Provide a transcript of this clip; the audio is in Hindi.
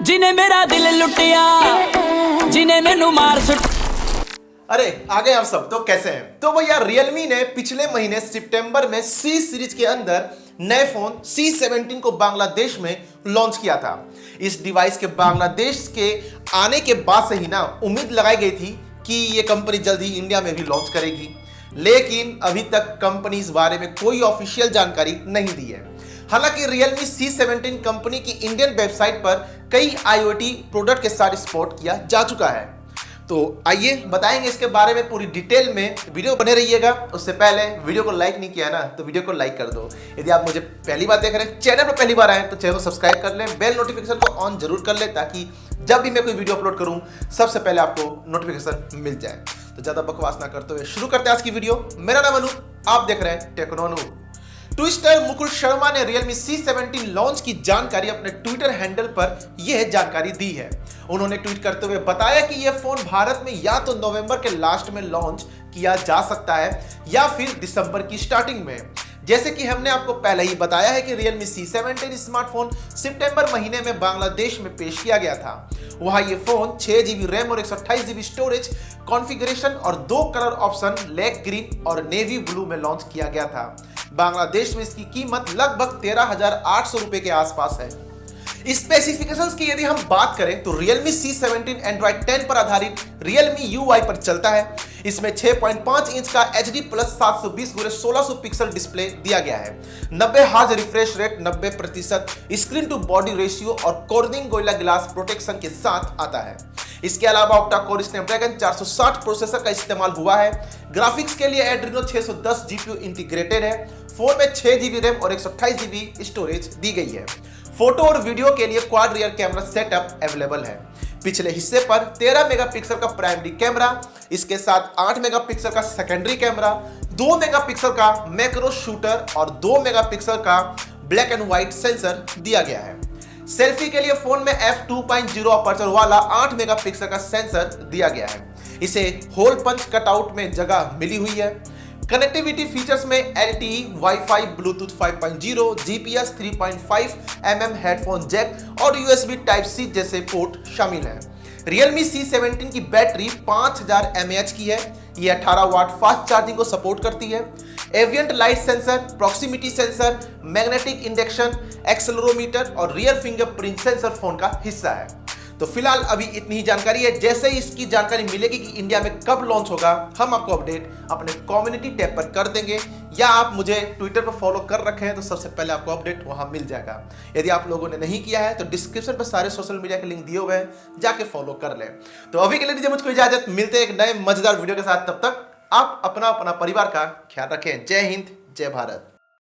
जिन्हें मेरा दिल लुटिया, जिन्हें मैनू मार सुट। अरे आगे आप सब तो कैसे हैं? तो भैया Realme ने पिछले महीने सितंबर में C सीरीज के अंदर नए फोन C17 को बांग्लादेश में लॉन्च किया था। इस डिवाइस के बांग्लादेश के आने के बाद से ही ना उम्मीद लगाई गई थी कि ये कंपनी जल्दी इंडिया में भी लॉन्च करेगी, लेकिन अभी तक कंपनी इस बारे में कोई ऑफिशियल जानकारी नहीं दी है। हालांकि Realme C17 कंपनी की इंडियन वेबसाइट पर कई IoT प्रोडक्ट के साथ सपोर्ट किया जा चुका है। तो आइए बताएंगे इसके बारे में पूरी डिटेल में, वीडियो बने रहिएगा। उससे पहले वीडियो को लाइक नहीं किया ना तो वीडियो को लाइक कर दो। यदि आप मुझे पहली बार देख रहे हैं, चैनल पर पहली बार आए तो चैनल को सब्सक्राइब कर लें, बेल नोटिफिकेशन को ऑन जरूर कर लें ताकि जब भी मैं कोई वीडियो अपलोड करूं सबसे पहले आपको नोटिफिकेशन मिल जाए। तो ज्यादा बकवास ना करते हुए शुरू करते हैं आज की वीडियो। मेरा नाम अनु, आप देख रहे हैं टेक्नोनू। ट्विटर मुकुल शर्मा ने Realme C17 लॉन्च की जानकारी अपने ट्विटर हैंडल पर यह जानकारी दी है। उन्होंने ट्वीट करते हुए बताया कि यह फोन भारत में या तो नवंबर के लास्ट में लॉन्च किया जा सकता है या फिर दिसंबर की स्टार्टिंग में। जैसे कि हमने आपको पहले ही बताया है कि Realme C17 स्मार्टफोन सितंबर महीने में बांग्लादेश में पेश किया गया था। वहां ये फोन 6GB रैम और 128GB स्टोरेज कॉन्फ़िगरेशन और 2 कलर ऑप्शन लेक ग्रीन और नेवी ब्लू में लॉन्च किया गया था। बांग्लादेश में इसकी कीमत लगभग 13,800 रुपए के आसपास है। स्पेसिफिकेशंस की यदि हम बात करें तो Realme C17 Android 10 पर आधारित Realme UI पर चलता है। इसमें 6.5 इंच का HD plus 720x1600 pixel display दिया गया है। 90 hertz refresh rate, 90% screen to body ratio और कॉर्निंग गोरिल्ला ग्लास प्रोटेक्शन के साथ आता है। इसके अलावा ऑक्टा कोर स्नैपड्रैगन 460 प्रोसेसर का इस्तेमाल हुआ है। ग्राफिक्स के लिए एड्रीनो 610 GPU इंटीग्रेटेड है। फोन में 6GB रैम और 128GB स्टोरेज दी गई है। फोटो और वीडियो के लिए quad rear camera setup available है। पिछले हिस्से पर 13 मेगापिक्सल का प्राइमरी कैमरा, इसके साथ 8 मेगापिक्सल का सेकेंडरी कैमरा, 2 मेगापिक्सल का मैक्रो शूटर और 2 मेगापिक्सल का ब्लैक एंड व्हाइट सेंसर दिया गया है। सेल्फी के लिए फोन में f2.0 अपर्चर वाला 8 मेगापिक्सल का सेंसर दिया गया है। इसे होल पंच कटआउट में जगह मिली हुई है। कनेक्टिविटी फीचर्स में LTE, wifi, Bluetooth 5.0, GPS 3.5mm headphone jack और USB Type-C जैसे पोर्ट शामिल हैं। Realme C17 की बैटरी 5000 mAh की है। ये 18 वाट फास्ट चार्जिंग को सपोर्ट करती है। Ambient light sensor, proximity sensor, magnetic induction, accelerometer और रियर फिंगरप्रिंट सेंसर फोन का हिस्सा है। तो फिलहाल अभी इतनी ही जानकारी है। जैसे ही इसकी जानकारी मिलेगी कि इंडिया में कब लॉन्च होगा, हम आपको अपडेट अपने कम्युनिटी टैब पर कर देंगे, या आप मुझे ट्विटर पर फॉलो कर रखे हैं तो सबसे पहले आपको अपडेट वहां मिल जाएगा। यदि आप लोगों ने नहीं किया है तो डिस्क्रिप्शन पर सारे सोशल मीडिया के लिंक दिए हुए हैं, जाके फॉलो कर लें। तो अभी के लिए दीजिए मुझको इजाजत, मिलते हैं एक नए मजेदार वीडियो के साथ। तब तक आप अपना परिवार का ख्याल रखें। जय हिंद, जय भारत।